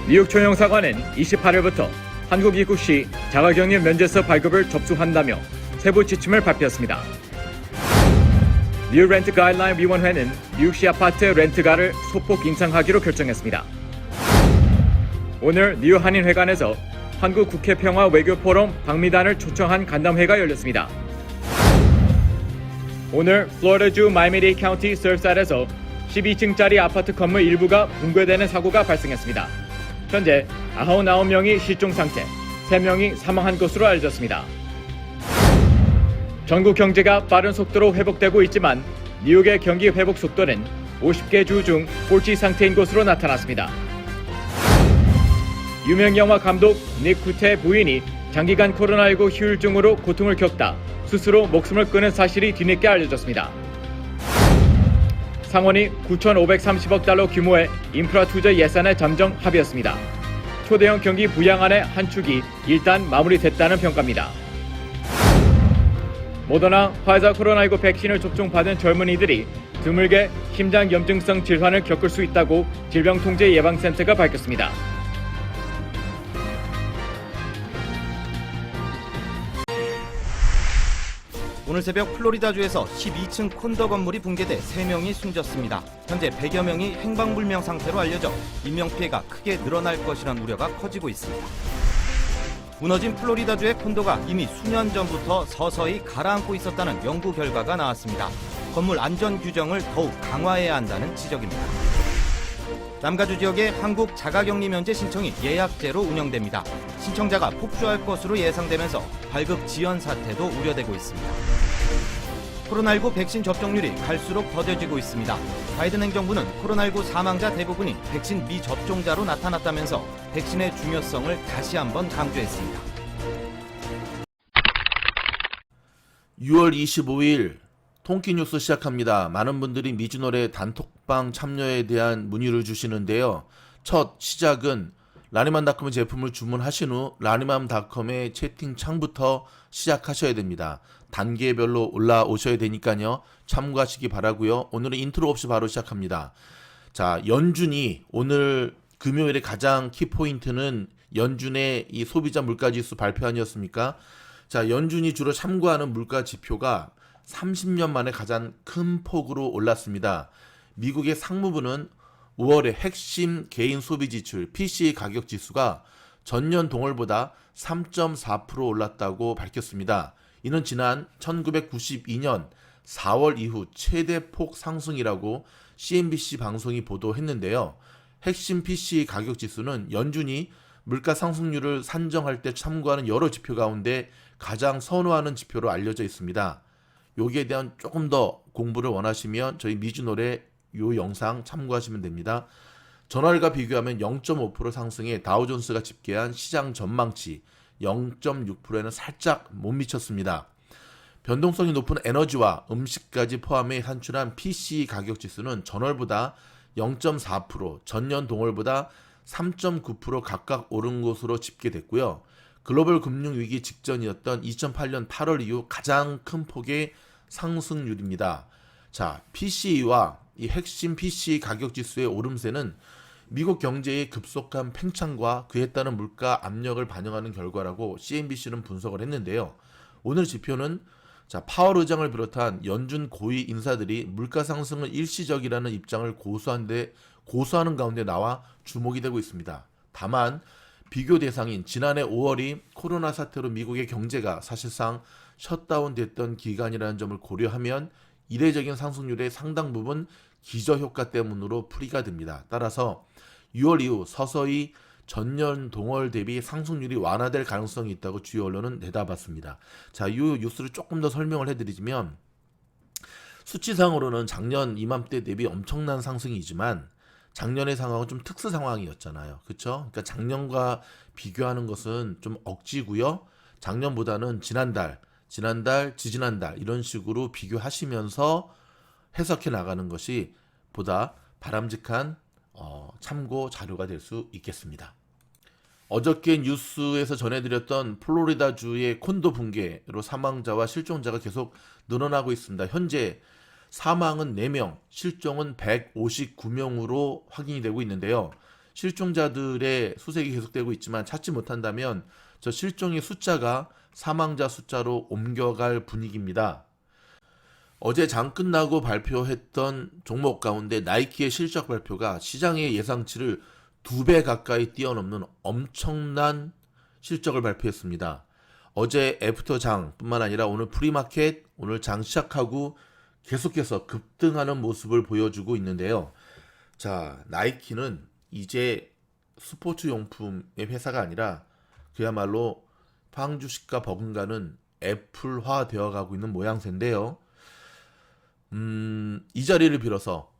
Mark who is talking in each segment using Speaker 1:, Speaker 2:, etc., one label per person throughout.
Speaker 1: 뉴욕 초영사관은 28일부터 한국 입국 시 자가격리 면제서 발급을 접수한다며 세부 지침을 발표했습니다. 뉴욕 렌트 가이드라인 위원회는 뉴욕시 아파트 렌트가를 소폭 인상하기로 결정했습니다. 오늘 뉴욕 한인회관에서 한국 국회 평화 외교 포럼 방미단을 초청한 간담회가 열렸습니다. 오늘 플로리다주 마이애미데이드 카운티 서프사이드에서 12층짜리 아파트 건물 일부가 붕괴되는 사고가 발생했습니다. 현재 99명이 실종 상태, 3명이 사망한 것으로 알려졌습니다. 전국 경제가 빠른 속도로 회복되고 있지만 뉴욕의 경기 회복 속도는 50개 주 중 꼴찌 상태인 것으로 나타났습니다. 유명 영화 감독 닉 쿠테 부인이 장기간 코로나19 후유증으로 고통을 겪다 스스로 목숨을 끊은 사실이 뒤늦게 알려졌습니다. 상원이 9,530억 달러 규모의 인프라 투자 예산에 잠정 합의했습니다. 초대형 경기 부양안의 한 축이 일단 마무리됐다는 평가입니다. 모더나 화이자 코로나19 백신을 접종받은 젊은이들이 드물게 심장염증성 질환을 겪을 수 있다고 질병통제예방센터가 밝혔습니다.
Speaker 2: 오늘 새벽 플로리다주에서 12층 콘도 건물이 붕괴돼 3명이 숨졌습니다. 현재 100여 명이 행방불명 상태로 알려져 인명피해가 크게 늘어날 것이라는 우려가 커지고 있습니다. 무너진 플로리다주의 콘도가 이미 수년 전부터 서서히 가라앉고 있었다는 연구 결과가 나왔습니다. 건물 안전 규정을 더욱 강화해야 한다는 지적입니다. 남가주 지역의 한국 자가격리 면제 신청이 예약제로 운영됩니다. 신청자가 폭주할 것으로 예상되면서 발급 지연 사태도 우려되고 있습니다. 코로나19 백신 접종률이 갈수록 더뎌지고 있습니다. 바이든 행정부는 코로나19 사망자 대부분이 백신 미접종자로 나타났다면서 백신의 중요성을 다시 한번 강조했습니다.
Speaker 3: 6월 25일 통키뉴스 시작합니다. 많은 분들이 미주노래 단톡방 참여에 대한 문의를 주시는데요. 첫 시작은 라니맘닷컴의 제품을 주문하신 후 라니맘닷컴의 채팅창부터 시작하셔야 됩니다. 단계별로 올라오셔야 되니까요. 참고하시기 바라고요. 오늘은 인트로 없이 바로 시작합니다. 자, 연준이 오늘 금요일에 가장 키포인트는 연준의 이 소비자 물가지수 발표안이었습니까? 자, 연준이 주로 참고하는 물가 지표가 30년 만에 가장 큰 폭으로 올랐습니다. 미국의 상무부는 5월에 핵심 개인 소비 지출 PCE 가격 지수가 전년 동월보다 3.4% 올랐다고 밝혔습니다. 이는 지난 1992년 4월 이후 최대 폭 상승이라고 CNBC 방송이 보도했는데요. 핵심 PCE 가격 지수는 연준이 물가 상승률을 산정할 때 참고하는 여러 지표 가운데 가장 선호하는 지표로 알려져 있습니다. 여기에 대한 조금 더 공부를 원하시면 저희 미주노래 요 영상 참고하시면 됩니다. 전월과 비교하면 0.5% 상승에 다우존스가 집계한 시장 전망치 0.6%에는 살짝 못 미쳤습니다. 변동성이 높은 에너지와 음식까지 포함해 산출한 PCE 가격 지수는 전월보다 0.4%, 전년 동월보다 3.9% 각각 오른 것으로 집계됐고요. 글로벌 금융위기 직전이었던 2008년 8월 이후 가장 큰 폭의 상승률입니다. 자, PCE와 이 핵심 PCE 가격 지수의 오름세는 미국 경제의 급속한 팽창과 그에 따른 물가 압력을 반영하는 결과라고 CNBC는 분석을 했는데요. 오늘 지표는 자, 파월 의장을 비롯한 연준 고위 인사들이 물가 상승은 일시적이라는 입장을 고수하는 가운데 나와 주목이 되고 있습니다. 다만 비교 대상인 지난해 5월이 코로나 사태로 미국의 경제가 사실상 셧다운됐던 기간이라는 점을 고려하면 이례적인 상승률의 상당 부분 기저효과 때문으로 풀이가 됩니다. 따라서 6월 이후 서서히 전년 동월 대비 상승률이 완화될 가능성이 있다고 주요 언론은 내다봤습니다. 자, 이 뉴스를 조금 더 설명을 해드리자면 수치상으로는 작년 이맘때 대비 엄청난 상승이지만 작년의 상황은 좀 특수 상황이었잖아요. 그렇죠? 그러니까 작년과 비교하는 것은 좀 억지고요. 작년보다는 지난달, 지지난달 이런 식으로 비교하시면서 해석해 나가는 것이 보다 바람직한 참고 자료가 될 수 있겠습니다. 어저께 뉴스에서 전해드렸던 플로리다주의 콘도 붕괴로 사망자와 실종자가 계속 늘어나고 있습니다. 현재 사망은 4명, 실종은 159명으로 확인이 되고 있는데요. 실종자들의 수색이 계속되고 있지만 찾지 못한다면 저 실종의 숫자가 사망자 숫자로 옮겨갈 분위기입니다. 어제 장 끝나고 발표했던 종목 가운데 나이키의 실적 발표가 시장의 예상치를 2배 가까이 뛰어넘는 엄청난 실적을 발표했습니다. 어제 애프터 장뿐만 아니라 오늘 프리마켓, 오늘 장 시작하고 계속해서 급등하는 모습을 보여주고 있는데요. 자, 나이키는 이제 스포츠 용품의 회사가 아니라 그야말로 팡주식과 버금가는 애플화 되어가고 있는 모양새인데요. 이 자리를 빌어서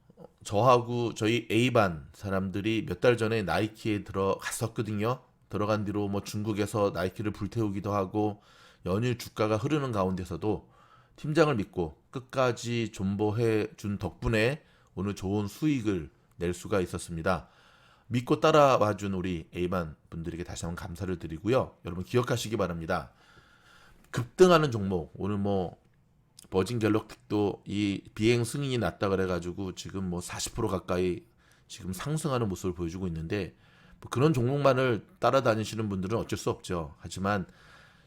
Speaker 3: 저하고 저희 A반 사람들이 몇 달 전에 나이키에 들어갔었거든요. 들어간 뒤로 뭐 중국에서 나이키를 불태우기도 하고 연일 주가가 흐르는 가운데서도 팀장을 믿고 끝까지 존버해 준 덕분에 오늘 좋은 수익을 낼 수가 있었습니다. 믿고 따라와 준 우리 A반 분들에게 다시 한번 감사를 드리고요. 여러분 기억하시기 바랍니다. 급등하는 종목, 오늘 뭐 버진 갤럭틱도 이 비행 승인이 났다 그래가지고 지금 뭐 40% 가까이 지금 상승하는 모습을 보여주고 있는데 뭐 그런 종목만을 따라다니시는 분들은 어쩔 수 없죠. 하지만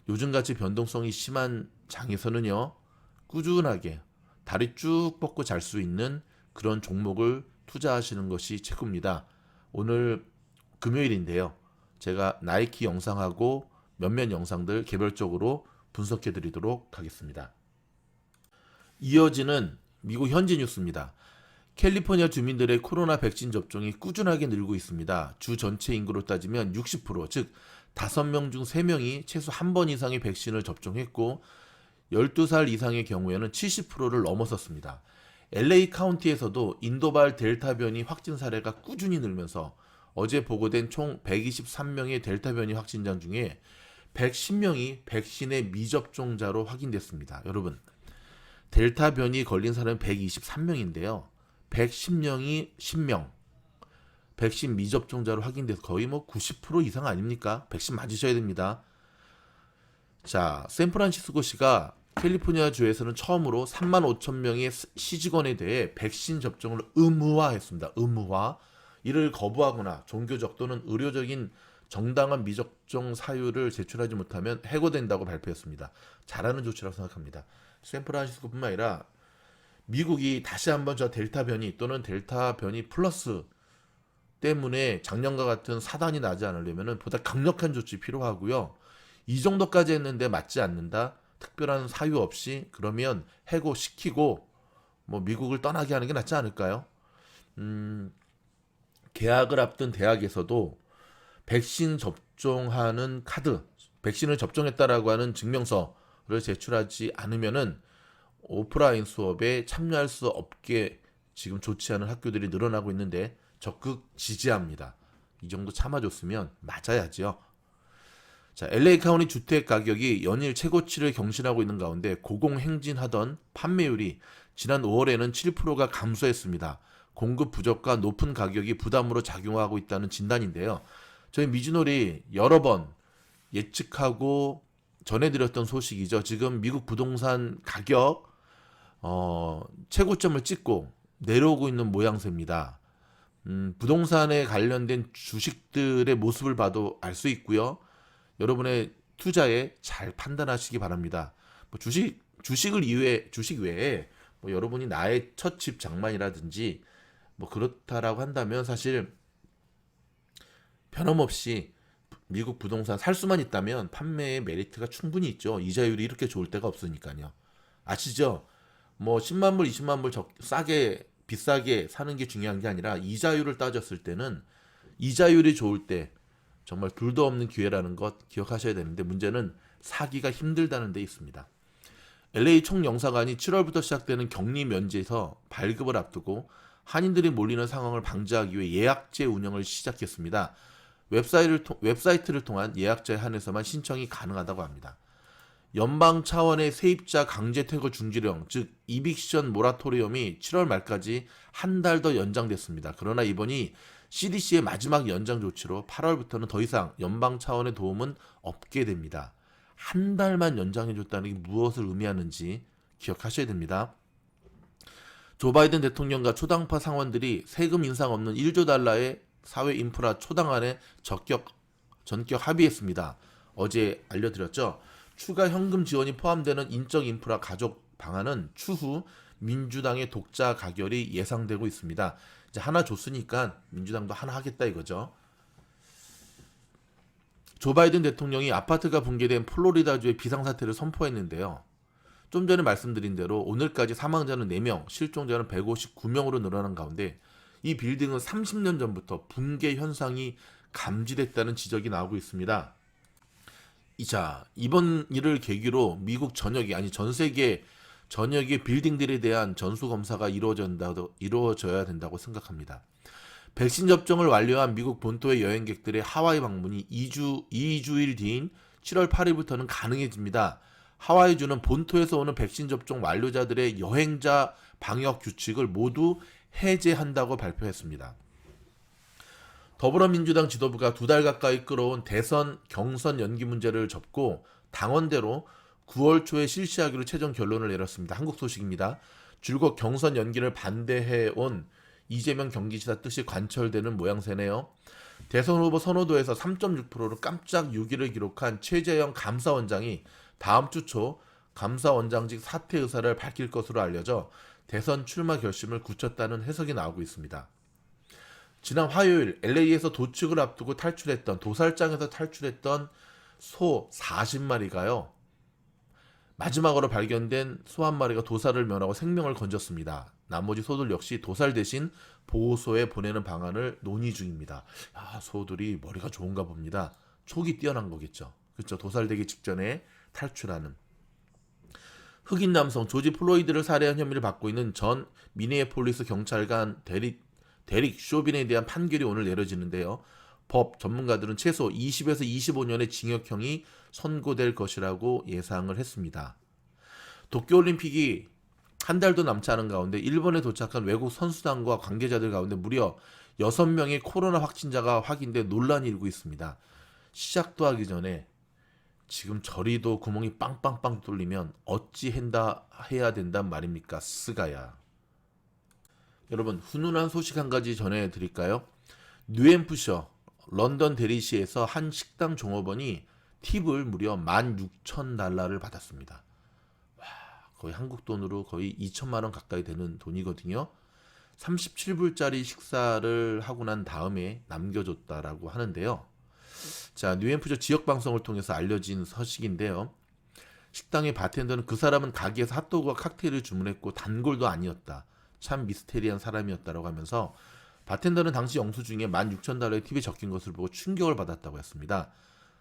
Speaker 3: 요즘같이 변동성이 심한 장에서는요, 꾸준하게 다리 쭉 뻗고 잘 수 있는 그런 종목을 투자하시는 것이 최고입니다. 오늘 금요일인데요. 제가 나이키 영상하고 몇몇 영상들 개별적으로 분석해 드리도록 하겠습니다. 이어지는 미국 현지 뉴스입니다. 캘리포니아 주민들의 코로나 백신 접종이 꾸준하게 늘고 있습니다. 주 전체 인구로 따지면 60%, 즉 5명 중 3명이 최소 한 번 이상의 백신을 접종했고 12살 이상의 경우에는 70%를 넘어섰습니다. LA 카운티에서도 인도발 델타 변이 확진 사례가 꾸준히 늘면서 어제 보고된 총 123명의 델타 변이 확진자 중에 110명이 백신의 미접종자로 확인됐습니다. 여러분, 델타 변이 걸린 사람은 123명인데요. 110명이 10명. 백신 미접종자로 확인돼서 거의 뭐 90% 이상 아닙니까? 백신 맞으셔야 됩니다. 자, 샌프란시스코시가 캘리포니아 주에서는 처음으로 3만 5천 명의 시직원에 대해 백신 접종을 의무화했습니다. 의무화. 이를 거부하거나 종교적 또는 의료적인 정당한 미접종 사유를 제출하지 못하면 해고된다고 발표했습니다. 잘하는 조치라고 생각합니다. 샌프란시스코뿐만 아니라 미국이 다시 한번 저 델타 변이 또는 델타 변이 플러스 때문에 작년과 같은 사단이 나지 않으려면 보다 강력한 조치 필요하고요. 이 정도까지 했는데 맞지 않는다. 특별한 사유 없이 그러면 해고시키고 뭐 미국을 떠나게 하는 게 낫지 않을까요? 개학을 앞둔 대학에서도 백신 접종하는 카드, 백신을 접종했다라고 하는 증명서를 제출하지 않으면은 오프라인 수업에 참여할 수 없게 지금 조치하는 학교들이 늘어나고 있는데 적극 지지합니다. 이 정도 참아줬으면 맞아야죠. 자, LA 카운티 주택 가격이 연일 최고치를 경신하고 있는 가운데 고공행진하던 판매율이 지난 5월에는 7%가 감소했습니다. 공급 부족과 높은 가격이 부담으로 작용하고 있다는 진단인데요. 저희 미주놀이 여러 번 예측하고 전해드렸던 소식이죠. 지금 미국 부동산 가격 최고점을 찍고 내려오고 있는 모양새입니다. 부동산에 관련된 주식들의 모습을 봐도 알 수 있고요. 여러분의 투자에 잘 판단하시기 바랍니다. 뭐 주식 외에 뭐 여러분이 나의 첫 집 장만이라든지 뭐 그렇다라고 한다면 사실 변함없이 미국 부동산 살 수만 있다면 판매의 메리트가 충분히 있죠. 이자율이 이렇게 좋을 때가 없으니까요. 아시죠? 뭐 10만 불, 20만 불 싸게 비싸게 사는 게 중요한 게 아니라 이자율을 따졌을 때는 이자율이 좋을 때 정말 둘도 없는 기회라는 것 기억하셔야 되는데 문제는 사기가 힘들다는 데 있습니다. LA 총영사관이 7월부터 시작되는 격리 면제에서 발급을 앞두고 한인들이 몰리는 상황을 방지하기 위해 예약제 운영을 시작했습니다. 웹사이트를 통한 예약자에 한해서만 신청이 가능하다고 합니다. 연방 차원의 세입자 강제 퇴거 중지령, 즉 이빅션 모라토리엄이 7월 말까지 한 달 더 연장됐습니다. 그러나 이번이 CDC의 마지막 연장 조치로 8월부터는 더 이상 연방 차원의 도움은 없게 됩니다. 한 달만 연장해줬다는 게 무엇을 의미하는지 기억하셔야 됩니다. 조 바이든 대통령과 초당파 상원들이 세금 인상 없는 1조 달러의 사회 인프라 초당안에 전격 합의했습니다. 어제 알려드렸죠. 추가 현금 지원이 포함되는 인적 인프라 가족 방안은 추후 민주당의 독자 가결이 예상되고 있습니다. 이제 하나 줬으니까 민주당도 하나 하겠다 이거죠. 조 바이든 대통령이 아파트가 붕괴된 플로리다주의 비상사태를 선포했는데요. 좀 전에 말씀드린 대로 오늘까지 사망자는 4명, 실종자는 159명으로 늘어난 가운데 이 빌딩은 30년 전부터 붕괴 현상이 감지됐다는 지적이 나오고 있습니다. 자, 이번 일을 계기로 미국 전역에, 아니 전 세계 전역의 빌딩들에 대한 전수검사가 이루어져야 된다고 생각합니다. 백신 접종을 완료한 미국 본토의 여행객들의 하와이 방문이 2주일 뒤인 7월 8일부터는 가능해집니다. 하와이주는 본토에서 오는 백신 접종 완료자들의 여행자 방역 규칙을 모두 해제한다고 발표했습니다. 더불어민주당 지도부가 2달 가까이 끌어온 대선 경선 연기 문제를 접고 당원대로 9월 초에 실시하기로 최종 결론을 내렸습니다. 한국 소식입니다. 줄곧 경선 연기를 반대해온 이재명 경기지사 뜻이 관철되는 모양새네요. 대선 후보 선호도에서 3.6%로 깜짝 6위를 기록한 최재형 감사원장이 다음 주 초 감사원장직 사퇴 의사를 밝힐 것으로 알려져 대선 출마 결심을 굳혔다는 해석이 나오고 있습니다. 지난 화요일 LA에서 도축을 앞두고 도살장에서 탈출했던 소 40마리가요. 마지막으로 발견된 소 한 마리가 도살을 면하고 생명을 건졌습니다. 나머지 소들 역시 도살 대신 보호소에 보내는 방안을 논의 중입니다. 소들이 머리가 좋은가 봅니다. 촉이 뛰어난 거겠죠. 그렇죠. 도살되기 직전에 탈출하는. 흑인 남성 조지 플로이드를 살해한 혐의를 받고 있는 전 미네애폴리스 경찰관 데릭 쇼빈에 대한 판결이 오늘 내려지는데요. 법 전문가들은 최소 20에서 25년의 징역형이 선고될 것이라고 예상을 했습니다. 도쿄올림픽이 한 달도 남지 않은 가운데 일본에 도착한 외국 선수단과 관계자들 가운데 무려 6명의 코로나 확진자가 확인돼 논란이 일고 있습니다. 시작도 하기 전에 지금 저리도 구멍이 빵빵빵 뚫리면 어찌 해야 된단 말입니까? 스가야. 여러분, 훈훈한 소식 한 가지 전해드릴까요? 뉴햄프셔 런던 대리시에서 한 식당 종업원이 팁을 무려 16,000달러를 받았습니다. 와, 거의 한국 돈으로 거의 2천만 원 가까이 되는 돈이거든요. 37불짜리 식사를 하고 난 다음에 남겨줬다라고 하는데요. 자, 뉴햄프셔 지역 방송을 통해서 알려진 소식인데요. 식당의 바텐더는 그 사람은 가게에서 핫도그와 칵테일을 주문했고 단골도 아니었다. 참 미스테리한 사람이었다라고 하면서 바텐더는 당시 영수증에 16,000달러의 팁이 적힌 것을 보고 충격을 받았다고 했습니다.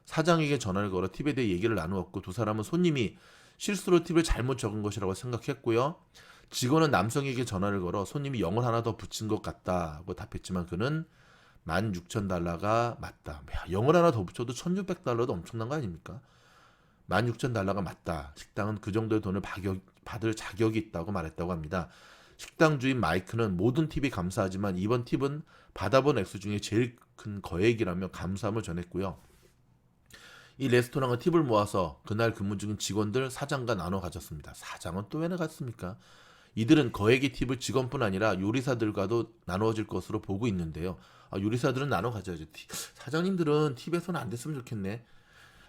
Speaker 3: 사장에게 전화를 걸어 팁에 대해 얘기를 나누었고 두 사람은 손님이 실수로 팁을 잘못 적은 것이라고 생각했고요. 직원은 남성에게 전화를 걸어 손님이 0을 하나 더 붙인 것 같다고 답했지만 그는 16,000달러가 맞다. 0을 하나 더 붙여도 1,600달러도 엄청난 거 아닙니까? 16,000달러가 맞다. 식당은 그 정도의 돈을 받을 자격이 있다고 말했다고 합니다. 식당 주인 마이크는 모든 팁이 감사하지만 이번 팁은 받아본 액수 중에 제일 큰 거액이라며 감사함을 전했고요. 이 레스토랑은 팁을 모아서 그날 근무 중인 직원들 사장과 나눠 가졌습니다. 사장은 또 왜 나갔습니까? 이들은 거액의 팁을 직원뿐 아니라 요리사들과도 나누어질 것으로 보고 있는데요. 요리사들은 나눠 가져야죠. 사장님들은 팁에 손 안 댔으면 좋겠네.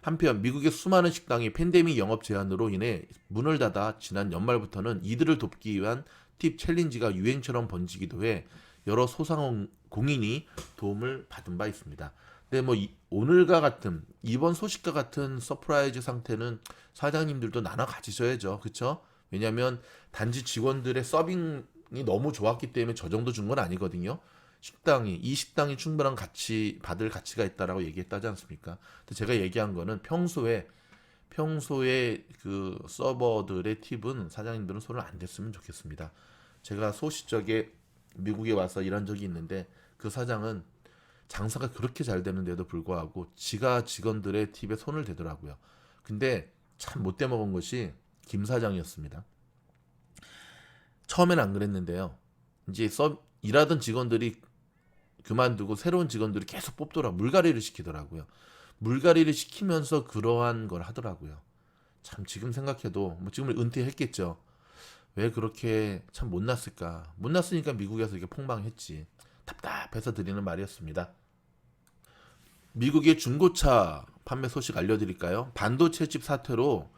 Speaker 3: 한편 미국의 수많은 식당이 팬데믹 영업 제한으로 인해 문을 닫아 지난 연말부터는 이들을 돕기 위한 팁 챌린지가 유행처럼 번지기도 해 여러 소상공인이 도움을 받은 바 있습니다. 근데 오늘과 같은 이번 소식과 같은 서프라이즈 상태는 사장님들도 나눠 가지셔야죠. 그렇죠? 왜냐하면 단지 직원들의 서빙이 너무 좋았기 때문에 저 정도 준 건 아니거든요. 이 식당이 충분한 받을 가치가 있다라고 얘기했다지 않습니까? 근데 제가 얘기한 거는 평소에 그 서버들의 팁은 사장님들은 손을 안 댔으면 좋겠습니다. 제가 소시적에 미국에 와서 일한 적이 있는데 그 사장은 장사가 그렇게 잘 되는데도 불구하고 지가 직원들의 팁에 손을 대더라고요. 근데 참 못돼 먹은 것이 김 사장이었습니다. 처음엔 안 그랬는데요. 이제 일하던 직원들이 그만두고 새로운 직원들이 계속 물갈이를 시키더라고요. 물갈이를 시키면서 그러한 걸 하더라고요. 참 지금 생각해도 지금 은퇴했겠죠. 왜 그렇게 참 못났을까? 못났으니까 미국에서 이게 폭망했지. 답답해서 드리는 말이었습니다. 미국의 중고차 판매 소식 알려드릴까요? 반도체 칩 사태로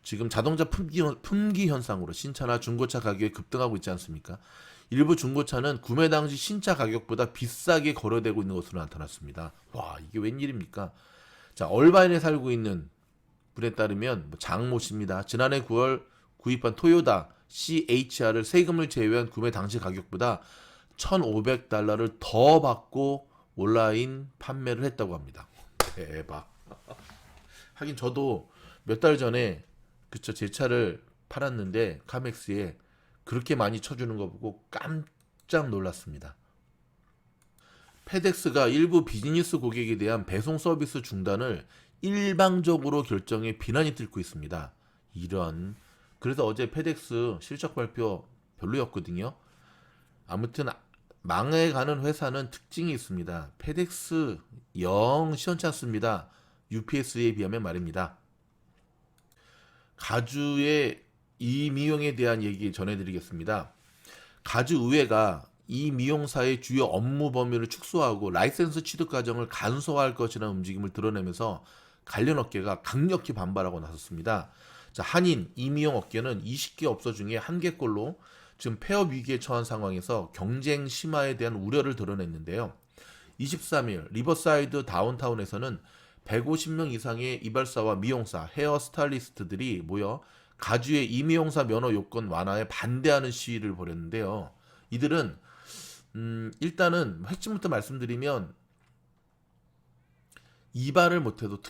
Speaker 3: 지금 자동차 품귀 현상으로 신차나 중고차 가격이 급등하고 있지 않습니까? 일부 중고차는 구매 당시 신차 가격보다 비싸게 거래되고 있는 것으로 나타났습니다. 와, 이게 웬일입니까? 자, 얼바인에 살고 있는 분에 따르면 장모 씨입니다. 지난해 9월 구입한 토요타 CHR을 세금을 제외한 구매 당시 가격보다 $1,500를 더 받고 온라인 판매를 했다고 합니다. 대박. 하긴 저도 몇 달 전에 제 차를 팔았는데 카맥스에 그렇게 많이 쳐주는 거 보고 깜짝 놀랐습니다. 페덱스가 일부 비즈니스 고객에 대한 배송 서비스 중단을 일방적으로 결정해 비난이 들고 있습니다. 그래서 어제 페덱스 실적 발표 별로였거든요. 아무튼 망해가는 회사는 특징이 있습니다. 페덱스 영 시원치 않습니다. UPS에 비하면 말입니다. 가주의 이미용에 대한 얘기 전해드리겠습니다. 가주의회가 이 미용사의 주요 업무 범위를 축소하고 라이센스 취득 과정을 간소화할 것이라는 움직임을 드러내면서 관련 업계가 강력히 반발하고 나섰습니다. 자, 한인 이미용 업계는 20개 업소 중에 1개꼴로 지금 폐업 위기에 처한 상황에서 경쟁 심화에 대한 우려를 드러냈는데요. 23일 리버사이드 다운타운에서는 150명 이상의 이발사와 미용사, 헤어 스타일리스트들이 모여 가주의 이미용사 면허 요건 완화에 반대하는 시위를 벌였는데요. 이들은 일단은 핵심부터 말씀드리면 이발을 못해도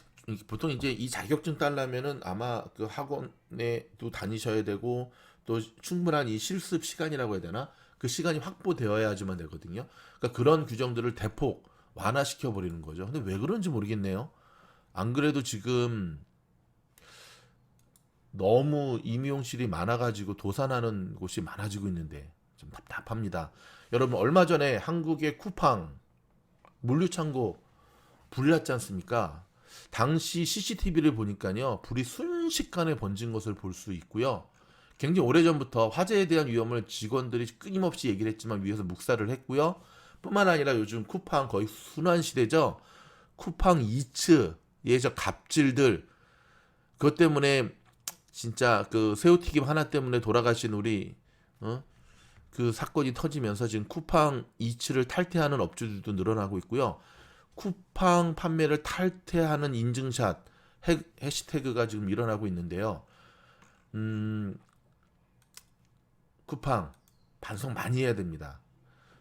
Speaker 3: 보통 이제 이 자격증 따려면은 아마 그 학원에도 다니셔야 되고 또 충분한 이 실습 시간이라고 해야 되나? 그 시간이 확보되어야지만 되거든요. 그러니까 그런 규정들을 대폭 완화시켜 버리는 거죠. 근데 왜 그런지 모르겠네요. 안 그래도 지금 너무 임용실이 많아가지고 도산하는 곳이 많아지고 있는데 좀 답답합니다. 여러분 얼마 전에 한국의 쿠팡 물류창고 불이 났지 않습니까? 당시 CCTV를 보니까요, 불이 순식간에 번진 것을 볼 수 있고요. 굉장히 오래전부터 화재에 대한 위험을 직원들이 끊임없이 얘기를 했지만 위에서 묵살을 했고요. 뿐만 아니라 요즘 쿠팡 거의 순환 시대죠. 쿠팡 이츠의 저 갑질들, 그것 때문에 진짜 그 새우튀김 하나 때문에 돌아가신 우리 그 사건이 터지면서 지금 쿠팡 이츠를 탈퇴하는 업주들도 늘어나고 있고요. 쿠팡 판매를 탈퇴하는 인증샷 해시태그가 지금 일어나고 있는데요. 쿠팡 반성 많이 해야 됩니다.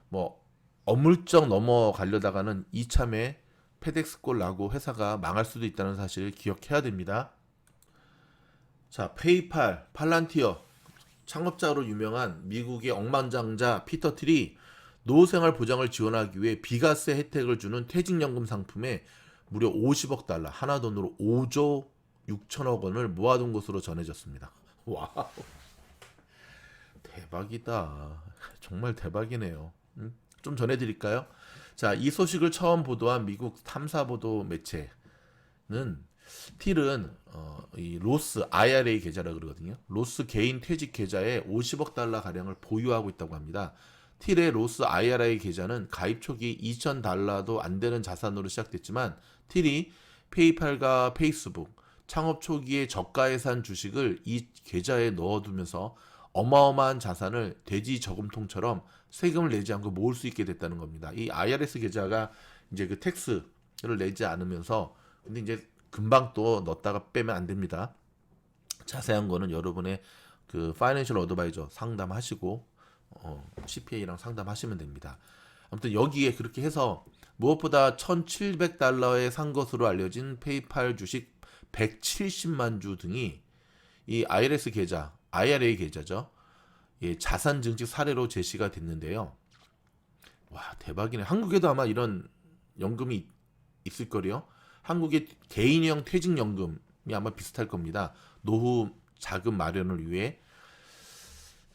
Speaker 3: 뭐 어물쩍 넘어가려다가는 이참에 페덱스꼴 나고 회사가 망할 수도 있다는 사실을 기억해야 됩니다. 자, 페이팔, 팔란티어 창업자로 유명한 미국의 억만장자 피터 틸이 노후생활 보장을 지원하기 위해 비과세 혜택을 주는 퇴직연금 상품에 무려 50억 달러, 하나 돈으로 5조 6천억 원을 모아둔 것으로 전해졌습니다. 와우, 대박이다. 정말 대박이네요. 좀 전해드릴까요? 자, 이 소식을 처음 보도한 미국 탐사보도 매체는 틸은 이 로스 IRA 계좌라 그러거든요. 로스 개인 퇴직 계좌에 50억 달러 가량을 보유하고 있다고 합니다. 틸의 로스 IRA 계좌는 가입 초기 $2,000도 안 되는 자산으로 시작됐지만 틸이 페이팔과 페이스북 창업 초기에 저가에 산 주식을 이 계좌에 넣어두면서 어마어마한 자산을 돼지 저금통처럼 세금을 내지 않고 모을 수 있게 됐다는 겁니다. 이 IRS 계좌가 이제 그 텍스를 내지 않으면서 근데 이제 금방 또 넣었다가 빼면 안 됩니다. 자세한 거는 여러분의 그 파이낸셜 어드바이저 상담하시고 CPA랑 상담하시면 됩니다. 아무튼 여기에 그렇게 해서 무엇보다 $1,700에 산 것으로 알려진 페이팔 주식 170만 주 등이 이 IRS 계좌, IRA 계좌죠. 예, 자산 증식 사례로 제시가 됐는데요. 와, 대박이네. 한국에도 아마 이런 연금이 있을 거래요. 한국의 개인형 퇴직연금이 아마 비슷할 겁니다. 노후 자금 마련을 위해.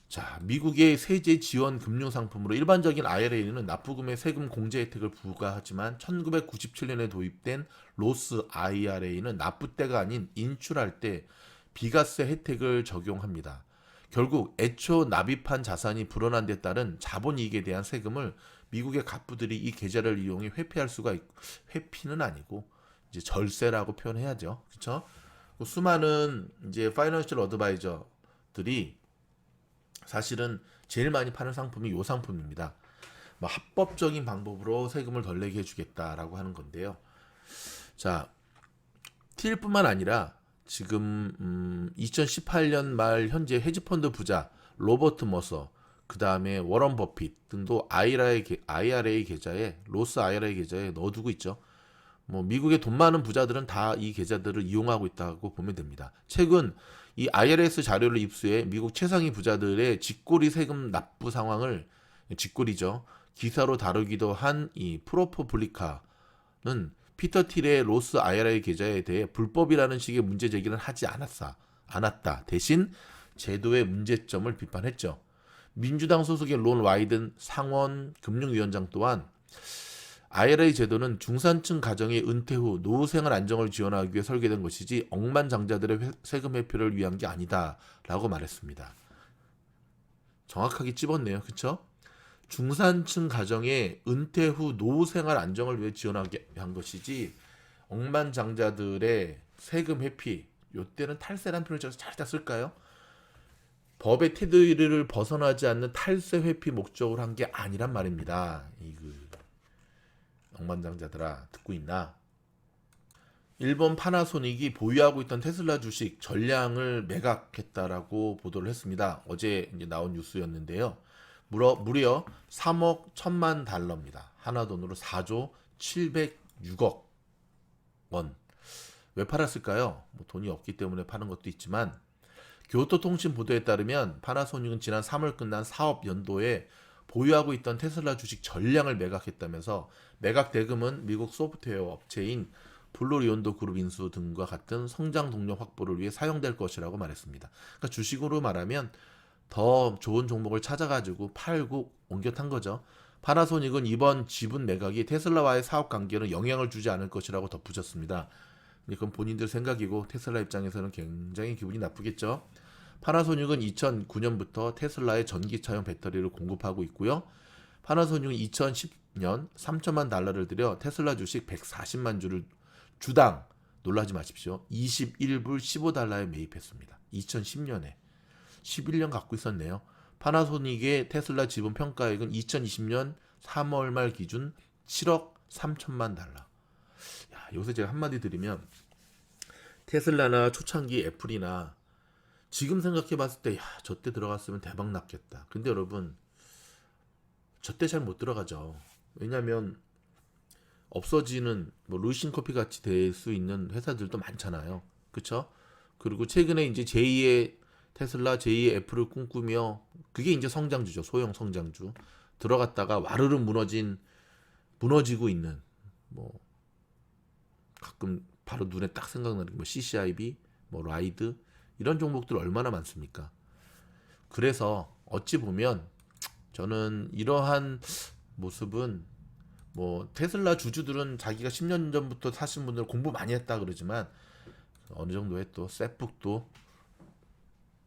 Speaker 3: 자, 미국의 세제 지원 금융 상품으로 일반적인 IRA는 납부금의 세금 공제 혜택을 부과하지만 1997년에 도입된 로스 IRA는 납부 때가 아닌 인출할 때 비과세 혜택을 적용합니다. 결국 애초 납입한 자산이 불어난 데 따른 자본이익에 대한 세금을 미국의 갑부들이 이 계좌를 이용해 회피할 수가 있고, 회피는 아니고 이제 절세라고 표현해야죠. 그렇죠? 수많은 이제 파이낸셜 어드바이저들이 사실은 제일 많이 파는 상품이 이 상품입니다. 뭐 합법적인 방법으로 세금을 덜 내게 해주겠다라고 하는 건데요. 자, TL뿐만 아니라 지금 2018년 말 현재 헤지펀드 부자 로버트 머서, 그 다음에 워런 버핏 등도 IRA 계좌에, 로스 IRA 계좌에 넣어두고 있죠. 뭐 미국의 돈 많은 부자들은 다 이 계좌들을 이용하고 있다고 보면 됩니다. 최근 이 IRS 자료를 입수해 미국 최상위 부자들의 직고리 세금 납부 상황을, 직고리죠, 기사로 다루기도 한 이 프로포블리카는 피터 틸의 로스 IRA 계좌에 대해 불법이라는 식의 문제 제기는 하지 않았다. 대신 제도의 문제점을 비판했죠. 민주당 소속의 론 와이든 상원 금융위원장 또한 IRA 제도는 중산층 가정의 은퇴 후 노후 생활 안정을 지원하기 위해 설계된 것이지 억만장자들의 세금 회피를 위한 게 아니다라고 말했습니다. 정확하게 찝었네요. 그렇죠? 중산층 가정의 은퇴 후 노후 생활 안정을 위해 지원하게 한 것이지 억만장자들의 세금 회피, 요때는 탈세란 표현을 잘다 쓸까요? 법의 테두리를 벗어나지 않는 탈세 회피 목적으로 한 게 아니란 말입니다. 억만장자들아, 듣고 있나? 일본 파나소닉이 보유하고 있던 테슬라 주식 전량을 매각했다라고 보도를 했습니다. 어제 이제 나온 뉴스였는데요. 무려 3억 1천만 달러입니다. 하나 돈으로 4조 706억 원. 왜 팔았을까요? 뭐 돈이 없기 때문에 파는 것도 있지만, 교토통신 보도에 따르면 파나소닉은 지난 3월 끝난 사업 연도에 보유하고 있던 테슬라 주식 전량을 매각했다면서, 매각 대금은 미국 소프트웨어 업체인 블루리온도 그룹 인수 등과 같은 성장 동력 확보를 위해 사용될 것이라고 말했습니다. 그러니까 주식으로 말하면 더 좋은 종목을 찾아가지고 팔고 옮겨 탄 거죠. 파나소닉은 이번 지분 매각이 테슬라와의 사업 관계는 영향을 주지 않을 것이라고 덧붙였습니다. 그건 본인들 생각이고 테슬라 입장에서는 굉장히 기분이 나쁘겠죠. 파나소닉은 2009년부터 테슬라의 전기차용 배터리를 공급하고 있고요. 파나소닉은 2010년 3천만 달러를 들여 테슬라 주식 140만 주를 주당, 놀라지 마십시오, 21불 15달러에 매입했습니다. 2010년에 11년 갖고 있었네요. 파나소닉의 테슬라 지분 평가액은 2020년 3월 말 기준 7억 3천만 달러. 야, 여기서 제가 한마디 드리면, 테슬라나 초창기 애플이나 지금 생각해 봤을 때, 야, 저때 들어갔으면 대박 났겠다. 근데 여러분, 저때 잘 못 들어가죠. 왜냐면 없어지는, 뭐 루이신 커피 같이 될 수 있는 회사들도 많잖아요. 그쵸? 그리고 최근에 이제 제2의 테슬라, 제2의 애플을 꿈꾸며, 그게 이제 성장주죠. 소형 성장주. 들어갔다가 와르르 무너지고 있는, 뭐 가끔 바로 눈에 딱 생각나는 뭐 CCIB, 뭐 라이드, 이런 종목들 얼마나 많습니까? 그래서 어찌 보면 저는 이러한 모습은, 뭐 테슬라 주주들은 자기가 10년 전부터 사신 분들 공부 많이 했다 그러지만, 어느 정도의 또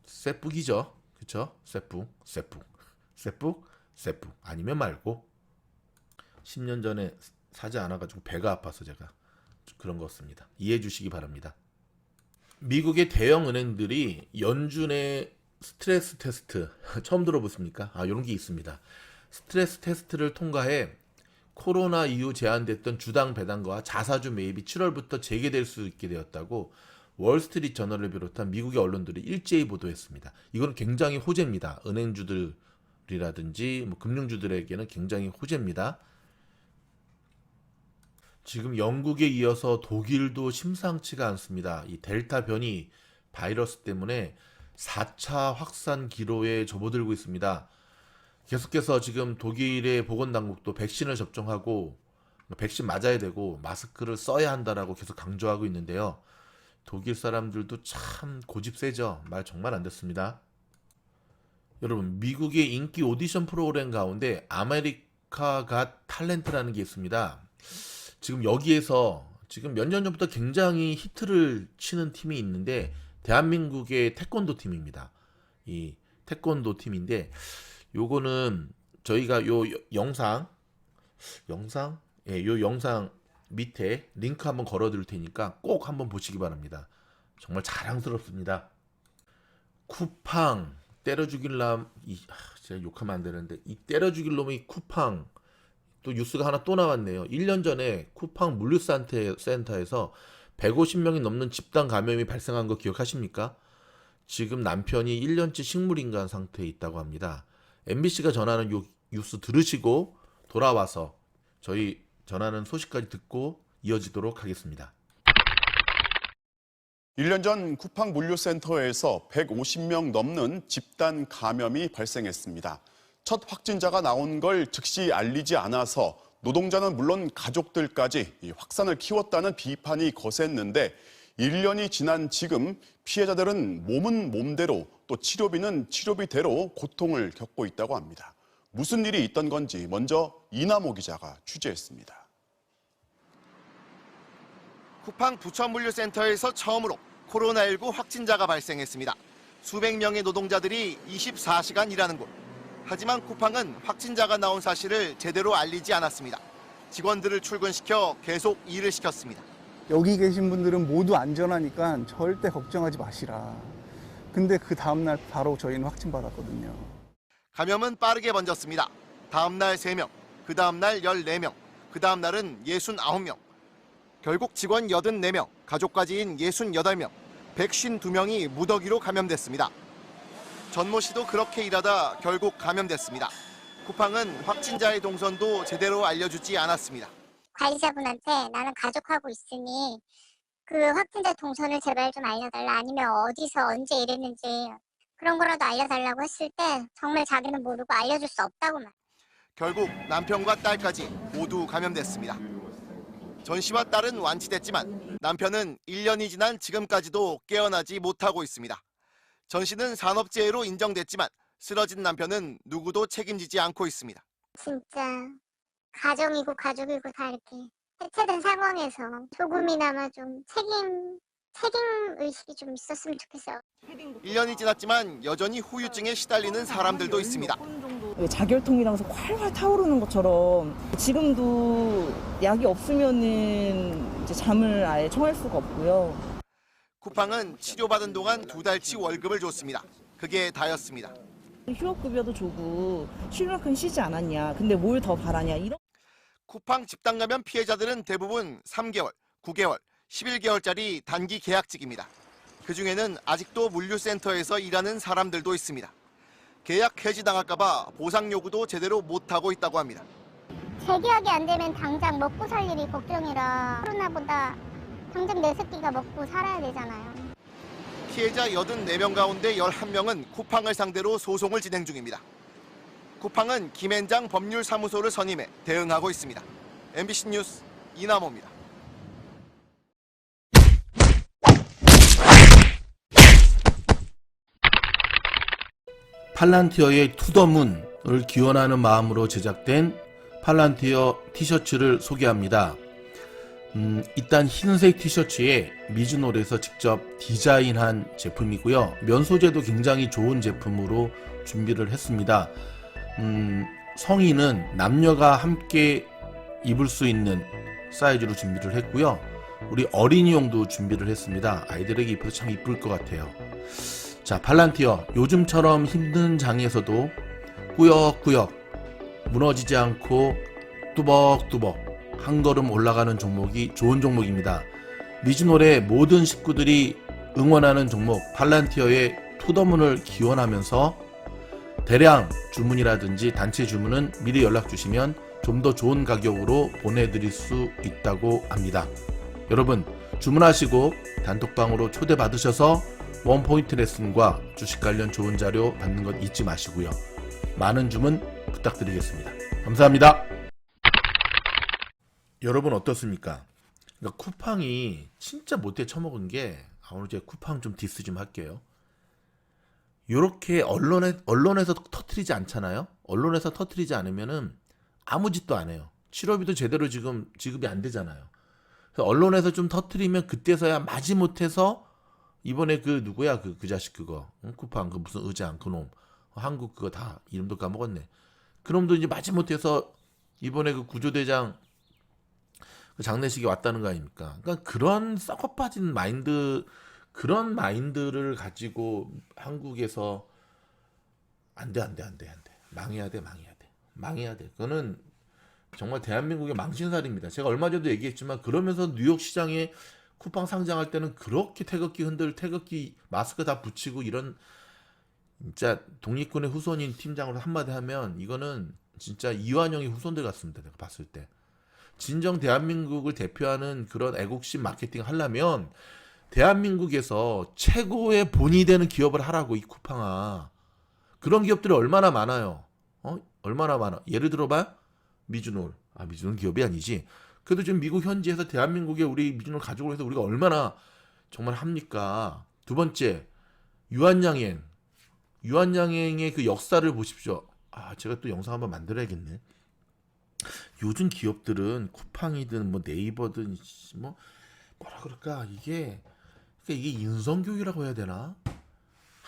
Speaker 3: 쎄북이죠. 그쵸? 쎄북 아니면 말고. 10년 전에 사지 않아가지고 배가 아파서 제가 그런 거 없습니다. 이해해 주시기 바랍니다. 미국의 대형 은행들이 연준의 스트레스 테스트 처음 들어보십니까? 이런 게 있습니다. 스트레스 테스트를 통과해 코로나 이후 제한됐던 주당 배당과 자사주 매입이 7월부터 재개될 수 있게 되었다고 월스트리트 저널을 비롯한 미국의 언론들이 일제히 보도했습니다. 이건 굉장히 호재입니다. 은행주들이라든지 뭐 금융주들에게는 굉장히 호재입니다. 지금 영국에 이어서 독일도 심상치가 않습니다. 이 델타 변이 바이러스 때문에 4차 확산 기로에 접어들고 있습니다. 계속해서 지금 독일의 보건당국도 백신을 접종하고 백신 맞아야 되고 마스크를 써야 한다라고 계속 강조하고 있는데요. 독일 사람들도 참 고집 세죠. 말 정말 안 듣습니다. 여러분, 미국의 인기 오디션 프로그램 가운데 아메리카 갓 탤런트라는 게 있습니다. 지금 여기에서 지금 몇 년 전부터 굉장히 히트를 치는 팀이 있는데, 대한민국의 태권도 팀입니다. 이 태권도 팀인데, 요거는 저희가 요 영상 영상, 요 영상 밑에 링크 한번 걸어둘 테니까 꼭 한번 보시기 바랍니다. 정말 자랑스럽습니다. 쿠팡 때려 죽일 놈, 제가 욕하면 안 되는데 이 때려 죽일 놈이 쿠팡 또 뉴스가 하나 또 나왔네요. 1년 전에 쿠팡 물류센터에서 150명이 넘는 집단 감염이 발생한 거 기억하십니까? 지금 남편이 1년째 식물인간 상태에 있다고 합니다. MBC가 전하는 요 뉴스 들으시고 돌아와서 저희 전하는 소식까지 듣고 이어지도록 하겠습니다.
Speaker 4: 1년 전 쿠팡 물류센터에서 150명 넘는 집단 감염이 발생했습니다. 첫 확진자가 나온 걸 즉시 알리지 않아서 노동자는 물론 가족들까지 확산을 키웠다는 비판이 거셌는데 1년이 지난 지금 피해자들은 몸은 몸대로 또 치료비는 치료비대로 고통을 겪고 있다고 합니다. 무슨 일이 있던 건지 먼저 이남호 기자가 취재했습니다.
Speaker 5: 쿠팡 부천물류센터에서 처음으로 코로나19 확진자가 발생했습니다. 수백 명의 노동자들이 24시간 일하는 곳. 하지만 쿠팡은 확진자가 나온 사실을 제대로 알리지 않았습니다. 직원들을 출근시켜 계속 일을 시켰습니다.
Speaker 6: 여기 계신 분들은 모두 안전하니까 절대 걱정하지 마시라. 근데 그 다음날 바로 저희는 확진받았거든요.
Speaker 5: 감염은 빠르게 번졌습니다. 다음날 3명, 그 다음날 14명, 그 다음날은 69명. 결국 직원 84명, 가족까지인 68명, 152명이 무더기로 감염됐습니다. 전모 씨도 그렇게 일하다 결국 감염됐습니다. 쿠팡은 확진자의 동선도 제대로 알려주지 않았습니다.
Speaker 7: 관리자분한테 나는 가족하고 있으니 그 확진자 동선을 제발 좀 알려달라, 아니면 어디서 언제 일했는지 그런 거라도 알려달라고 했을 때 정말 자기는 모르고 알려줄 수 없다고 말.
Speaker 5: 결국 남편과 딸까지 모두 감염됐습니다. 전 씨와 딸은 완치됐지만 남편은 1년이 지난 지금까지도 깨어나지 못하고 있습니다. 전 씨는 산업재해로 인정됐지만 쓰러진 남편은 누구도 책임지지 않고 있습니다.
Speaker 7: 진짜 가정이고 가족이고 다 이렇게 해체된 상황에서 조금이나마 좀 책임 의식이 좀 있었으면 좋겠어요.
Speaker 5: 1년이 지났지만 여전히 후유증에 시달리는 사람들도 있습니다.
Speaker 8: 자결통이라서 활활 타오르는 것처럼 지금도 약이 없으면은 이제 잠을 아예 청할 수가 없고요.
Speaker 5: 쿠팡은 치료받은 동안 2달치 월급을 줬습니다. 그게 다였습니다.
Speaker 8: 휴업급여도 주고 쉴 만큼 쉬지 않았냐. 근데 뭘 더 바라냐. 이런.
Speaker 5: 쿠팡 집단 감염 피해자들은 대부분 3개월, 9개월, 11개월짜리 단기 계약직입니다. 그중에는 아직도 물류센터에서 일하는 사람들도 있습니다. 계약 해지당할까 봐 보상 요구도 제대로 못하고 있다고 합니다.
Speaker 7: 재계약이 안 되면 당장 먹고 살 일이 걱정이라 코로나보다 당장 내 새끼가 먹고 살아야 되잖아요.
Speaker 5: 피해자 84명 가운데 11명은 쿠팡을 상대로 소송을 진행 중입니다. 쿠팡은 김앤장 법률사무소를 선임해 대응하고 있습니다. MBC 뉴스 이남호입니다.
Speaker 3: 팔란티어의 투더문을 기원하는 마음으로 제작된 팔란티어 티셔츠를 소개합니다. 일단 흰색 티셔츠에 미즈놀에서 직접 디자인한 제품이고요. 면 소재도 굉장히 좋은 제품으로 준비를 했습니다. 성인은 남녀가 함께 입을 수 있는 사이즈로 준비를 했고요. 우리 어린이용도 준비를 했습니다. 아이들에게 입혀서 참 이쁠 것 같아요. 자, 팔란티어 요즘처럼 힘든 장에서도 꾸역꾸역 무너지지 않고 뚜벅뚜벅 한 걸음 올라가는 종목이 좋은 종목입니다. 미즈놀의 모든 식구들이 응원하는 종목 팔란티어의 투더문을 기원하면서 대량 주문이라든지 단체 주문은 미리 연락 주시면 좀 더 좋은 가격으로 보내드릴 수 있다고 합니다. 여러분 주문하시고 단톡방으로 초대받으셔서 원포인트 레슨과 주식 관련 좋은 자료 받는 것 잊지 마시고요. 많은 주문 부탁드리겠습니다. 감사합니다. 여러분 어떻습니까? 그러니까 쿠팡이 진짜 못돼 처먹은 게 오늘 제가 쿠팡 좀 디스 좀 할게요. 요렇게 언론에서 터트리지 않잖아요. 언론에서 터트리지 않으면은 아무 짓도 안 해요. 치료비도 제대로 지금 지급이 안 되잖아요. 그래서 언론에서 좀 터트리면 그때서야 마지못해서 이번에 그 누구야 그 자식 그거 쿠팡 그 무슨 의장 그놈 한국 그거 다 이름도 까먹었네. 그놈도 이제 마지못해서 이번에 그 구조대장 그 장례식에 왔다는 거 아닙니까? 그러니까 그런 썩어 빠진 마인드, 그런 마인드를 가지고 한국에서 안 돼. 망해야 돼. 그거는 정말 대한민국의 망신살입니다. 제가 얼마 전에도 얘기했지만 그러면서 뉴욕 시장에 쿠팡 상장할 때는 그렇게 태극기 마스크 다 붙이고 이런 진짜 독립군의 후손인 팀장으로 한마디 하면 이거는 진짜 이완용의 후손들 같습니다. 내가 봤을 때. 진정 대한민국을 대표하는 그런 애국심 마케팅 하려면 대한민국에서 최고의 본이 되는 기업을 하라고, 이 쿠팡아. 그런 기업들이 얼마나 많아요. 얼마나 많아. 예를 들어봐. 미주놀. 미주놀 기업이 아니지. 그래도 지금 미국 현지에서 대한민국에 우리 미주놀 가족을 해서 우리가 얼마나 정말 합니까? 두 번째, 유한양행. 유한양행의 그 역사를 보십시오. 제가 또 영상 한번 만들어야겠네. 요즘 기업들은 쿠팡이든 뭐 네이버든 뭐라 그럴까, 이게 인성교육이라고 해야 되나?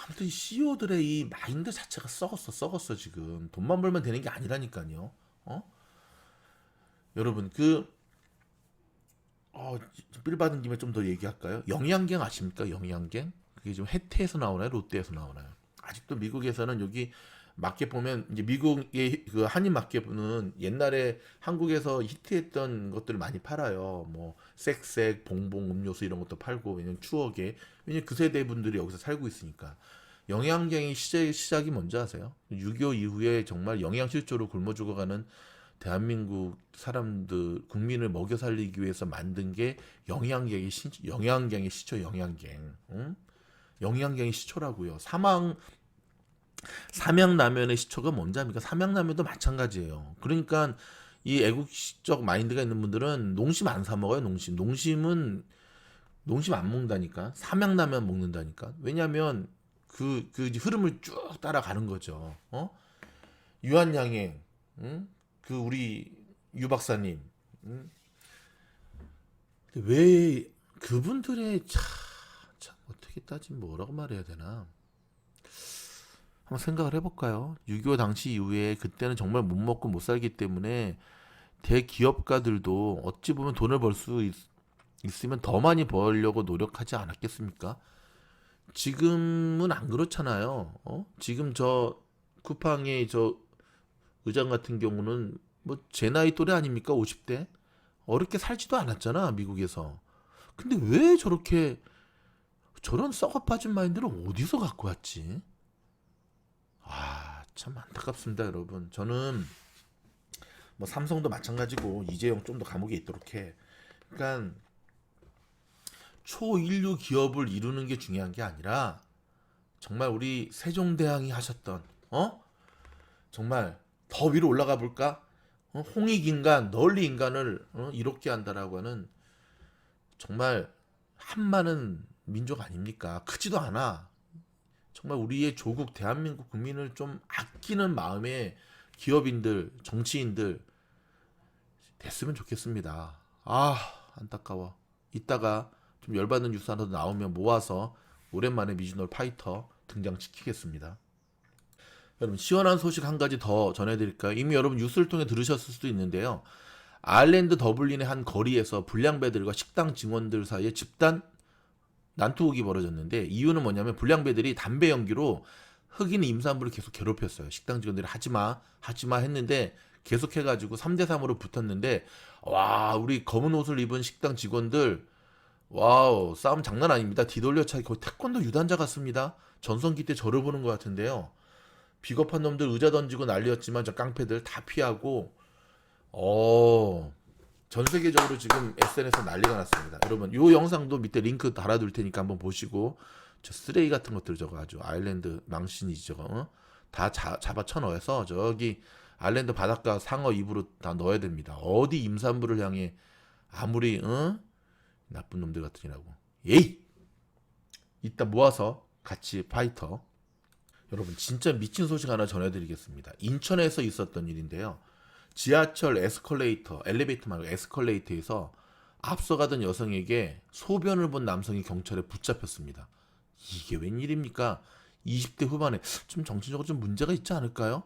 Speaker 3: 아무튼 CEO들의 이 마인드 자체가 썩었어 지금. 돈만 벌면 되는 게 아니라니까요. 여러분 삘 받은 김에 좀 더 얘기할까요? 영양갱 아십니까? 영양갱? 그게 지금 해태에서 나오나요? 롯데에서 나오나요? 아직도 미국에서는 여기 마켓 보면 이제 미국의 그 한인 마켓은 옛날에 한국에서 히트했던 것들을 많이 팔아요. 뭐 쌕쌕, 봉봉, 음료수 이런 것도 팔고, 왜냐면 추억에, 왜냐면 그 세대 분들이 여기서 살고 있으니까. 영양갱의 시작이 뭔지 아세요? 6.25 이후에 정말 영양실조로 굶어 죽어가는 대한민국 사람들, 국민을 먹여 살리기 위해서 만든 게 영양갱의 시초, 영양갱. 응? 영양갱의 시초라고요. 삼양라면의 시초가 뭔지 압니까? 삼양라면도 마찬가지예요. 그러니까 이 애국적 마인드가 있는 분들은 농심 안 사 먹어요. 농심 안 먹는다니까. 삼양라면 먹는다니까. 왜냐면 그 흐름을 쭉 따라가는 거죠. 유한양행, 그 우리 유 박사님, 왜 그분들의 참 어떻게 따지면 뭐라고 말해야 되나? 한번 생각을 해볼까요? 6.25 당시 이후에 그때는 정말 못 먹고 못 살기 때문에 대기업가들도 어찌 보면 돈을 벌 수 있으면 더 많이 벌려고 노력하지 않았겠습니까? 지금은 안 그렇잖아요. 지금 저 쿠팡의 저 의장 같은 경우는 뭐 제 나이 또래 아닙니까? 50대? 어렵게 살지도 않았잖아, 미국에서. 근데 왜 저런 썩어 빠진 마인드를 어디서 갖고 왔지? 참 안타깝습니다, 여러분. 저는 뭐 삼성도 마찬가지고 이재용 좀 더 감옥에 있도록 해. 그러니까 초인류 기업을 이루는 게 중요한 게 아니라 정말 우리 세종대왕이 하셨던 정말 더 위로 올라가 볼까? 홍익인간, 널리 인간을 이롭게 한다라고 하는 정말 한많은 민족 아닙니까? 크지도 않아. 정말 우리의 조국 대한민국 국민을 좀 아끼는 마음의 기업인들, 정치인들 됐으면 좋겠습니다. 안타까워. 이따가 좀 열받는 뉴스 하나 더 나오면 모아서 오랜만에 미즈널 파이터 등장시키겠습니다. 여러분, 시원한 소식 한 가지 더 전해드릴까요? 이미 여러분 뉴스를 통해 들으셨을 수도 있는데요. 아일랜드 더블린의 한 거리에서 불량배들과 식당 직원들 사이에 집단 난투극이 벌어졌는데, 이유는 뭐냐면 불량배들이 담배 연기로 흑인 임산부를 계속 괴롭혔어요. 식당 직원들이 하지마 했는데 계속 해가지고 3대3으로 붙었는데, 와, 우리 검은 옷을 입은 식당 직원들, 와우, 싸움 장난 아닙니다. 뒤돌려차기, 거의 태권도 유단자 같습니다. 전성기 때 저를 보는 것 같은데요. 비겁한 놈들 의자 던지고 난리였지만 저 깡패들 다 피하고, 전 세계적으로 지금 SNS에 난리가 났습니다. 여러분, 요 영상도 밑에 링크 달아둘 테니까 한번 보시고, 저 쓰레기 같은 것들 저거 아주 아일랜드 망신이지 저거, 다 잡아 쳐넣어서 저기 아일랜드 바닷가 상어 입으로 다 넣어야 됩니다. 어디 임산부를 향해 아무리 나쁜 놈들 같으니라고. 예이! 이따 모아서 같이 파이터. 여러분, 진짜 미친 소식 하나 전해드리겠습니다. 인천에서 있었던 일인데요. 지하철 에스컬레이터, 엘리베이터 말고 에스컬레이터에서 앞서가던 여성에게 소변을 본 남성이 경찰에 붙잡혔습니다. 이게 웬일입니까? 20대 후반에 좀 정신적으로 좀 문제가 있지 않을까요?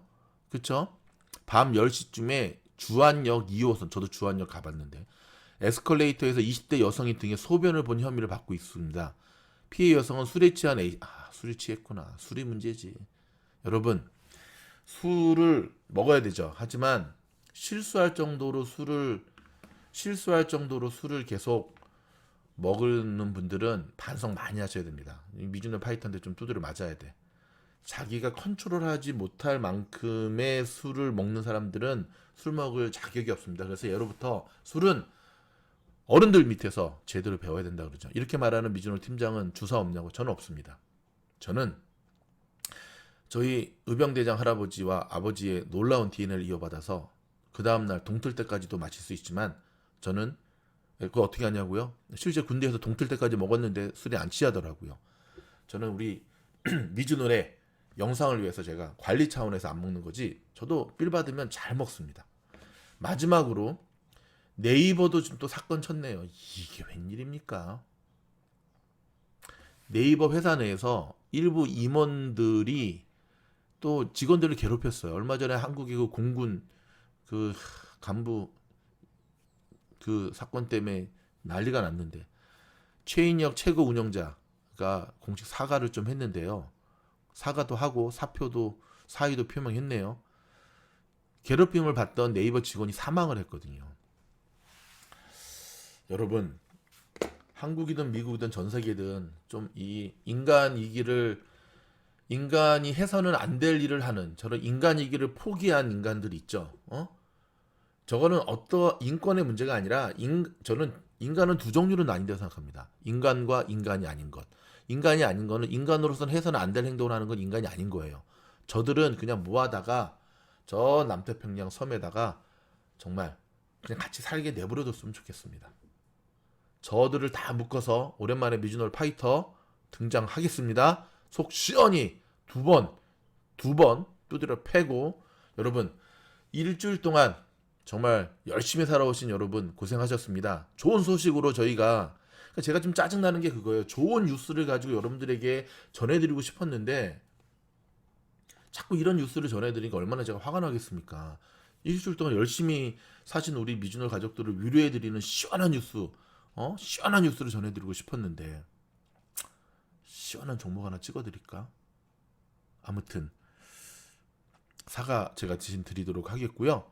Speaker 3: 그쵸? 밤 10시쯤에 주안역 2호선, 저도 주안역 가봤는데 에스컬레이터에서 20대 여성이 등에 소변을 본 혐의를 받고 있습니다. 피해 여성은 술에 취한 술이 취했구나. 술이 문제지. 여러분, 술을 먹어야 되죠. 하지만 실수할 정도로 술을 계속 먹는 분들은 반성 많이 하셔야 됩니다. 미주노 파이터인데 좀 두드려 맞아야 돼. 자기가 컨트롤하지 못할 만큼의 술을 먹는 사람들은 술 먹을 자격이 없습니다. 그래서 예로부터 술은 어른들 밑에서 제대로 배워야 된다 그러죠. 이렇게 말하는 미주노 팀장은 주사 없냐고. 저는 없습니다. 저는 저희 의병대장 할아버지와 아버지의 놀라운 DNA를 이어받아서 그 다음날 동틀 때까지도 마실 수 있지만 저는 그거 어떻게 하냐고요? 실제 군대에서 동틀 때까지 먹었는데 술이 안 취하더라고요. 저는 우리 미주노의 영상을 위해서 제가 관리 차원에서 안 먹는 거지 저도 빌 받으면 잘 먹습니다. 마지막으로 네이버도 지금 또 사건 쳤네요. 이게 웬일입니까? 네이버 회사 내에서 일부 임원들이 또 직원들을 괴롭혔어요. 얼마 전에 한국의 그 공군 그 간부 그 사건 때문에 난리가 났는데 최인혁 최고 운영자가 공식 사과를 좀 했는데요. 사과도 하고 사의도 표명했네요. 괴롭힘을 받던 네이버 직원이 사망을 했거든요. 여러분, 한국이든 미국이든 전 세계든 좀 이 인간이 해서는 안 될 일을 하는 저런 인간이기를 포기한 인간들 있죠. 저거는 인권의 문제가 아니라 저는 인간은 두 종류로 나뉜다고 생각합니다. 인간과 인간이 아닌 것. 인간이 아닌 거는 인간으로서는 해서는 안 될 행동을 하는 건 인간이 아닌 거예요. 저들은 그냥 모아다가 저 남태평양 섬에다가 정말 그냥 같이 살게 내버려뒀으면 좋겠습니다. 저들을 다 묶어서 오랜만에 미주노 파이터 등장하겠습니다. 속 시원히 두 번 두드려 패고 여러분 일주일 동안 정말 열심히 살아오신 여러분 고생하셨습니다. 좋은 소식으로 제가 좀 짜증나는 게 그거예요. 좋은 뉴스를 가지고 여러분들에게 전해드리고 싶었는데 자꾸 이런 뉴스를 전해드리니까 얼마나 제가 화가 나겠습니까? 일주일 동안 열심히 사신 우리 미주노 가족들을 위로해드리는 시원한 뉴스를 전해드리고 싶었는데 시원한 종목 하나 찍어드릴까? 아무튼 사과 제가 대신 드리도록 하겠고요.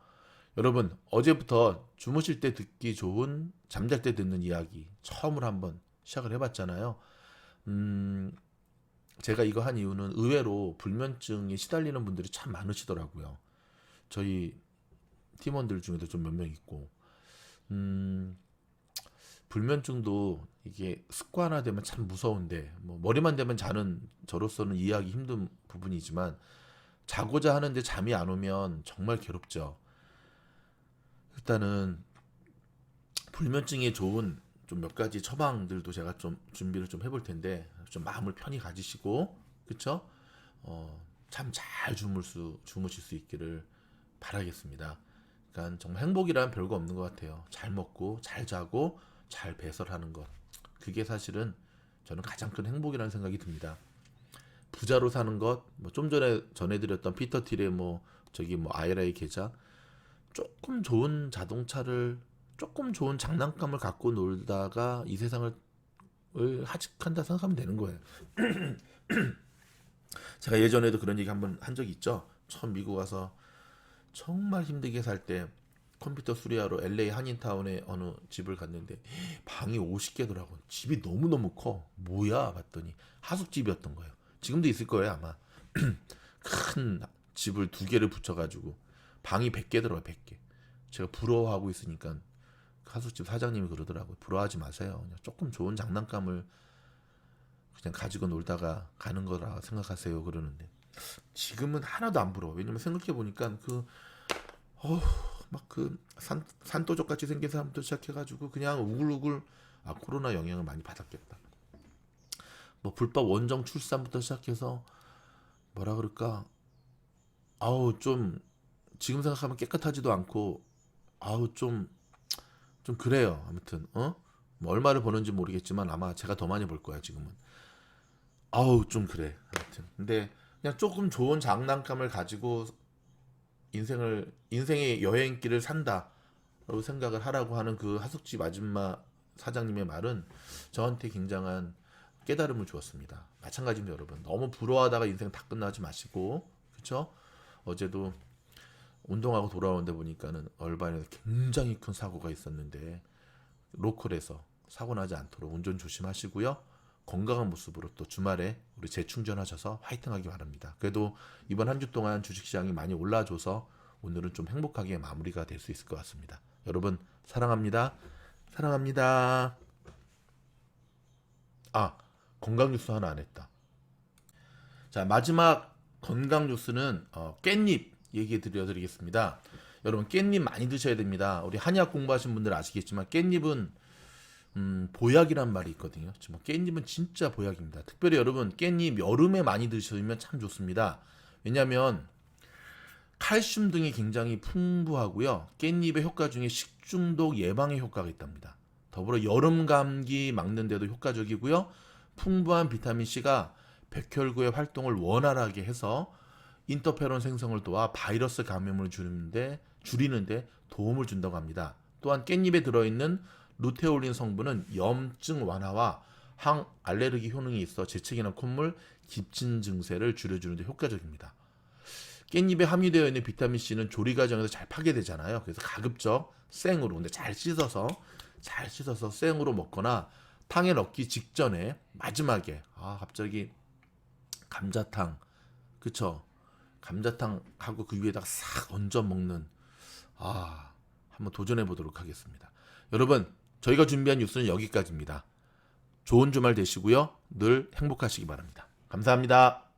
Speaker 3: 여러분 어제부터 주무실 때 듣기 좋은 잠잘 때 듣는 이야기 처음으로 한번 시작을 해봤잖아요. 제가 이거 한 이유는 의외로 불면증에 시달리는 분들이 참 많으시더라고요. 저희 팀원들 중에도 좀 몇 명 있고 불면증도 이게 습관화되면 참 무서운데 머리만 대면 자는 저로서는 이해하기 힘든 부분이지만 자고자 하는데 잠이 안 오면 정말 괴롭죠. 일단은 불면증에 좋은 좀 몇 가지 처방들도 제가 좀 준비를 좀 해볼 텐데 좀 마음을 편히 가지시고 그쵸? 참 잘 주무실 수 있기를 바라겠습니다. 그러니까 정말 행복이란 별거 없는 것 같아요. 잘 먹고 잘 자고 잘 배설하는 것 그게 사실은 저는 가장 큰 행복이라는 생각이 듭니다. 부자로 사는 것 좀 전에 전해드렸던 피터 틸의 IRA 계좌 조금 좋은 자동차를 조금 좋은 장난감을 갖고 놀다가 이 세상을 하직한다 생각하면 되는 거예요. 제가 예전에도 그런 얘기 한번 한 적이 있죠. 처음 미국 와서 정말 힘들게 살 때 컴퓨터 수리하러 LA 한인타운에 어느 집을 갔는데 방이 50개더라고. 집이 너무너무 커. 뭐야 봤더니 하숙집이었던 거예요. 지금도 있을 거예요 아마. 큰 집을 2개를 붙여가지고 방이 100개 들어요. 100개. 제가 부러워하고 있으니까 하숙집 사장님이 그러더라고요. 부러워하지 마세요. 그냥 조금 좋은 장난감을 그냥 가지고 놀다가 가는 거라 생각하세요. 그러는데 지금은 하나도 안 부러워. 왜냐면 생각해보니까 막 산도적 같이 생긴 사람부터 시작해가지고 그냥 우글우글 코로나 영향을 많이 받았겠다. 불법 원정 출산부터 시작해서 뭐라 그럴까 좀 지금 생각하면 깨끗하지도 않고 좀 그래요. 아무튼 얼마를 버는지 모르겠지만 아마 제가 더 많이 벌 거야 지금은. 좀 그래. 아무튼 근데 그냥 조금 좋은 장난감을 가지고 인생의 여행길을 산다라고 생각을 하라고 하는 그 하숙집 아줌마 사장님의 말은 저한테 굉장한 깨달음을 주었습니다. 마찬가지입니다, 여러분. 너무 부러워하다가 인생 다 끝나지 마시고, 그렇죠? 어제도 운동하고 돌아오는데 보니까는 얼반에서 굉장히 큰 사고가 있었는데 로컬에서 사고 나지 않도록 운전 조심하시고요. 건강한 모습으로 또 주말에 우리 재충전하셔서 화이팅하기 바랍니다. 그래도 이번 한 주 동안 주식시장이 많이 올라줘서 오늘은 좀 행복하게 마무리가 될 수 있을 것 같습니다. 여러분 사랑합니다. 사랑합니다. 아, 건강 뉴스 하나 안 했다. 자, 마지막 건강 뉴스는 깻잎 얘기 드리겠습니다. 여러분 깻잎 많이 드셔야 됩니다. 우리 한의학 공부하신 분들 아시겠지만 깻잎은 보약이란 말이 있거든요. 정말 깻잎은 진짜 보약입니다. 특별히 여러분 깻잎 여름에 많이 드시면 참 좋습니다. 왜냐하면 칼슘 등이 굉장히 풍부하고요. 깻잎의 효과 중에 식중독 예방의 효과가 있답니다. 더불어 여름 감기 막는 데도 효과적이고요. 풍부한 비타민C가 백혈구의 활동을 원활하게 해서 인터페론 생성을 도와 바이러스 감염을 줄이는데 도움을 준다고 합니다. 또한 깻잎에 들어있는 루테올린 성분은 염증 완화와 항알레르기 효능이 있어 재채기나 콧물, 기침 증세를 줄여주는 데 효과적입니다. 깻잎에 함유되어 있는 비타민C는 조리 과정에서 잘 파괴되잖아요. 그래서 가급적 생으로, 근데 잘 씻어서 생으로 먹거나 탕에 넣기 직전에 마지막에 갑자기 감자탕, 그쵸? 감자탕하고 그 위에다가 싹 얹어 먹는 한번 도전해 보도록 하겠습니다. 여러분 저희가 준비한 뉴스는 여기까지입니다. 좋은 주말 되시고요. 늘 행복하시기 바랍니다. 감사합니다.